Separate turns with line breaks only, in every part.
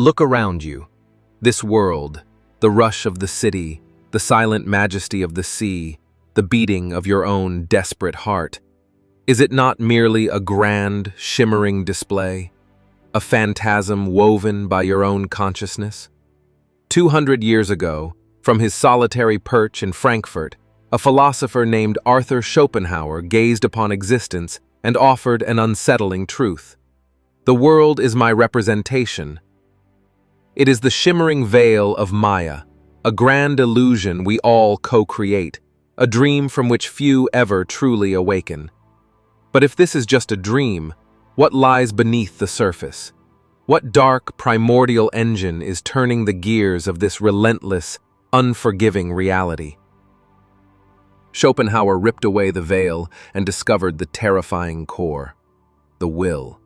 Look around you. This world, the rush of the city, the silent majesty of the sea, the beating of your own desperate heart. Is it not merely a grand, shimmering display? A phantasm woven by your own consciousness? 200 years ago, from his solitary perch in Frankfurt, a philosopher named Arthur Schopenhauer gazed upon existence and offered an unsettling truth. The world is my representation. It is the shimmering veil of Maya, a grand illusion we all co-create, a dream from which few ever truly awaken. But if this is just a dream, what lies beneath the surface? What dark, primordial engine is turning the gears of this relentless, unforgiving reality? Schopenhauer ripped away the veil and discovered the terrifying core, the will.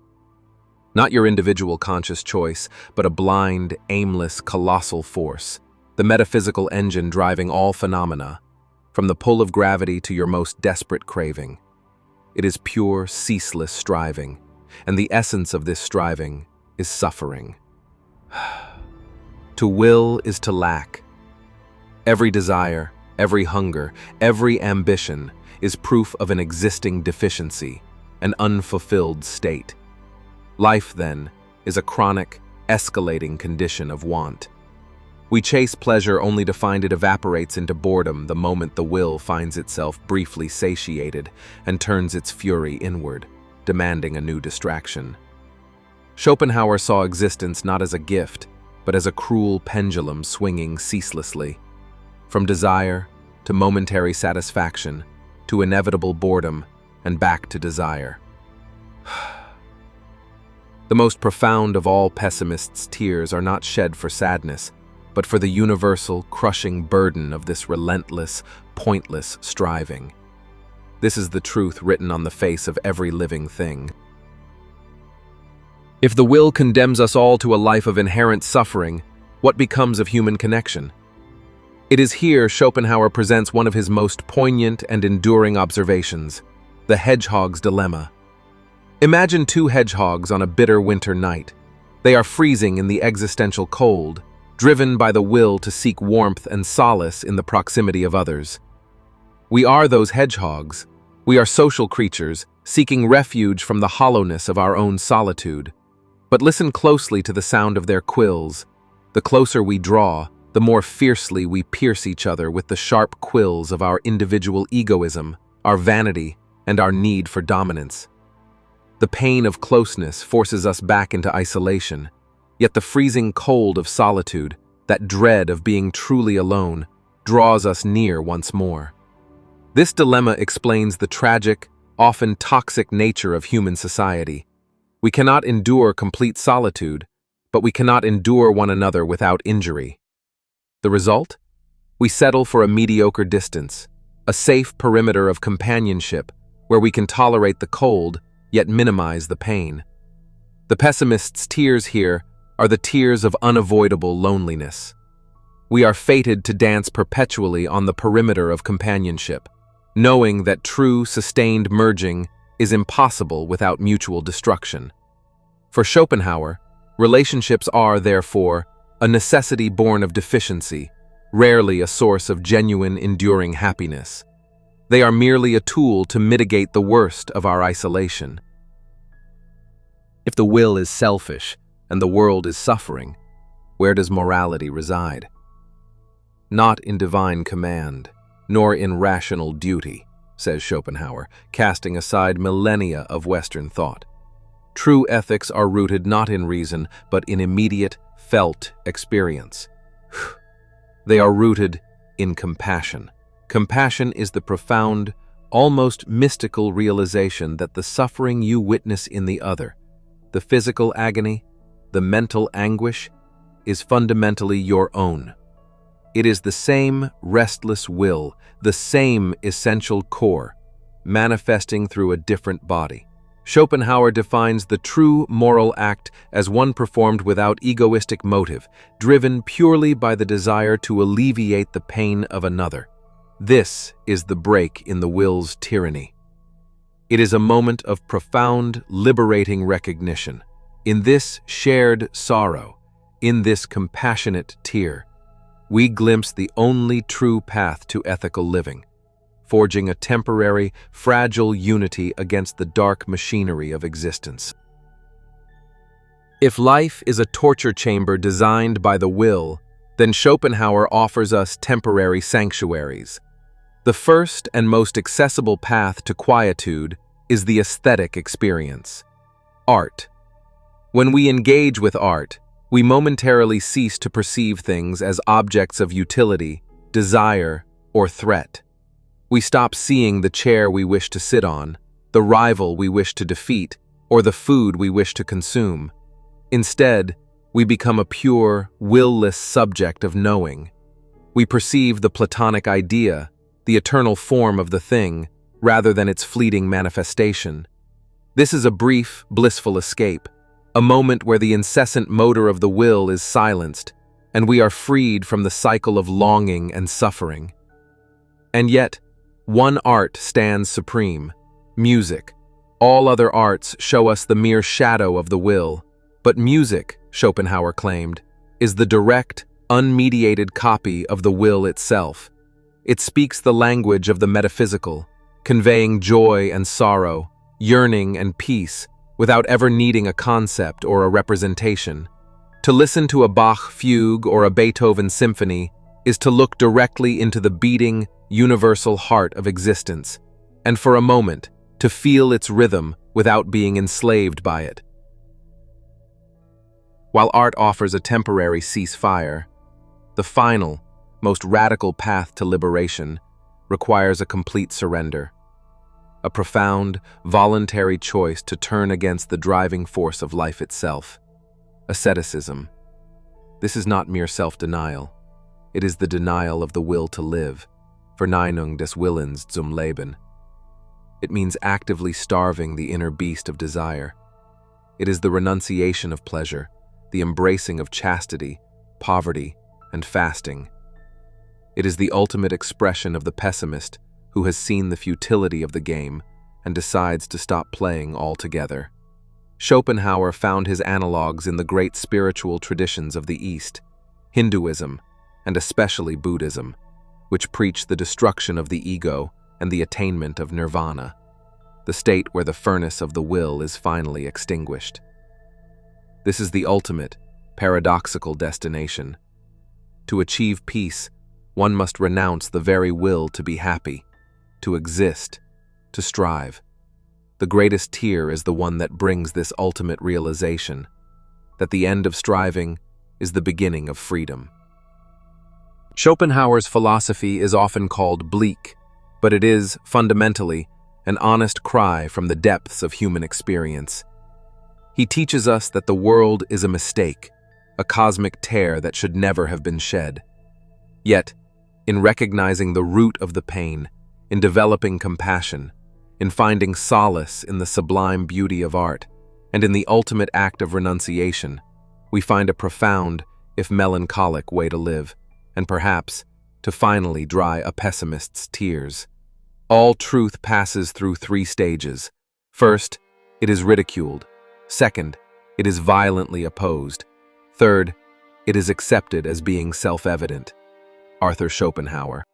Not your individual conscious choice, but a blind, aimless, colossal force, the metaphysical engine driving all phenomena, from the pull of gravity to your most desperate craving. It is pure, ceaseless striving, and the essence of this striving is suffering. To will is to lack. Every desire, every hunger, every ambition is proof of an existing deficiency, an unfulfilled state. Life, then, is a chronic, escalating condition of want. We chase pleasure only to find it evaporates into boredom the moment the will finds itself briefly satiated and turns its fury inward, demanding a new distraction. Schopenhauer saw existence not as a gift, but as a cruel pendulum swinging ceaselessly, from desire to momentary satisfaction, to inevitable boredom, and back to desire. The most profound of all pessimists' tears are not shed for sadness, but for the universal, crushing burden of this relentless, pointless striving. This is the truth written on the face of every living thing. If the will condemns us all to a life of inherent suffering, what becomes of human connection? It is here Schopenhauer presents one of his most poignant and enduring observations, the hedgehog's dilemma. Imagine two hedgehogs on a bitter winter night. They are freezing in the existential cold, driven by the will to seek warmth and solace in the proximity of others. We are those hedgehogs. We are social creatures, seeking refuge from the hollowness of our own solitude. But listen closely to the sound of their quills. The closer we draw, the more fiercely we pierce each other with the sharp quills of our individual egoism, our vanity, and our need for dominance. The pain of closeness forces us back into isolation, yet the freezing cold of solitude, that dread of being truly alone, draws us near once more. This dilemma explains the tragic, often toxic nature of human society. We cannot endure complete solitude, but we cannot endure one another without injury. The result? We settle for a mediocre distance, a safe perimeter of companionship where we can tolerate the cold, yet minimize the pain. The pessimist's tears here are the tears of unavoidable loneliness. We are fated to dance perpetually on the perimeter of companionship, knowing that true, sustained merging is impossible without mutual destruction. For Schopenhauer, relationships are, therefore, a necessity born of deficiency, rarely a source of genuine, enduring happiness. They are merely a tool to mitigate the worst of our isolation. If the will is selfish and the world is suffering, where does morality reside? Not in divine command, nor in rational duty, says Schopenhauer, casting aside millennia of Western thought. True ethics are rooted not in reason, but in immediate, felt experience. They are rooted in compassion. Compassion is the profound, almost mystical realization that the suffering you witness in the other, the physical agony, the mental anguish, is fundamentally your own. It is the same restless will, the same essential core, manifesting through a different body. Schopenhauer defines the true moral act as one performed without egoistic motive, driven purely by the desire to alleviate the pain of another. This is the break in the will's tyranny. It is a moment of profound, liberating recognition. In this shared sorrow, In this compassionate tear, we glimpse the only true path to ethical living, forging a temporary, fragile unity against the dark machinery of existence. If life is a torture chamber designed by the will, then Schopenhauer offers us temporary sanctuaries. The first and most accessible path to quietude is the aesthetic experience. Art. When we engage with art, we momentarily cease to perceive things as objects of utility, desire, or threat. We stop seeing the chair we wish to sit on, the rival we wish to defeat, or the food we wish to consume. Instead, we become a pure, will-less subject of knowing. We perceive the Platonic idea, the eternal form of the thing, rather than its fleeting manifestation. This is a brief, blissful escape, a moment where the incessant motor of the will is silenced, and we are freed from the cycle of longing and suffering. And yet, one art stands supreme: music. All other arts show us the mere shadow of the will, but music, Schopenhauer claimed, is the direct, unmediated copy of the will itself. It speaks the language of the metaphysical, conveying joy and sorrow, yearning and peace, without ever needing a concept or a representation. To listen to a Bach fugue or a Beethoven symphony is to look directly into the beating, universal heart of existence, and for a moment, to feel its rhythm without being enslaved by it. While art offers a temporary ceasefire, the final, most radical path to liberation requires a complete surrender, a profound, voluntary choice to turn against the driving force of life itself. Asceticism. This is not mere self-denial. It is the denial of the will to live, Verneinung des Willens zum Leben. It means actively starving the inner beast of desire. It is the renunciation of pleasure, the embracing of chastity, poverty, and fasting. It is the ultimate expression of the pessimist who has seen the futility of the game and decides to stop playing altogether. Schopenhauer found his analogues in the great spiritual traditions of the East, Hinduism, and especially Buddhism, which preach the destruction of the ego and the attainment of nirvana, the state where the furnace of the will is finally extinguished. This is the ultimate, paradoxical destination. To achieve peace, one must renounce the very will to be happy, to exist, to strive. The greatest tear is the one that brings this ultimate realization, that the end of striving is the beginning of freedom. Schopenhauer's philosophy is often called bleak, but it is, fundamentally, an honest cry from the depths of human experience. He teaches us that the world is a mistake, a cosmic tear that should never have been shed. Yet, in recognizing the root of the pain, in developing compassion, in finding solace in the sublime beauty of art, and in the ultimate act of renunciation, we find a profound, if melancholic, way to live, and perhaps to finally dry a pessimist's tears. All truth passes through 3 stages. First, it is ridiculed. Second, it is violently opposed. Third, it is accepted as being self-evident. Arthur Schopenhauer.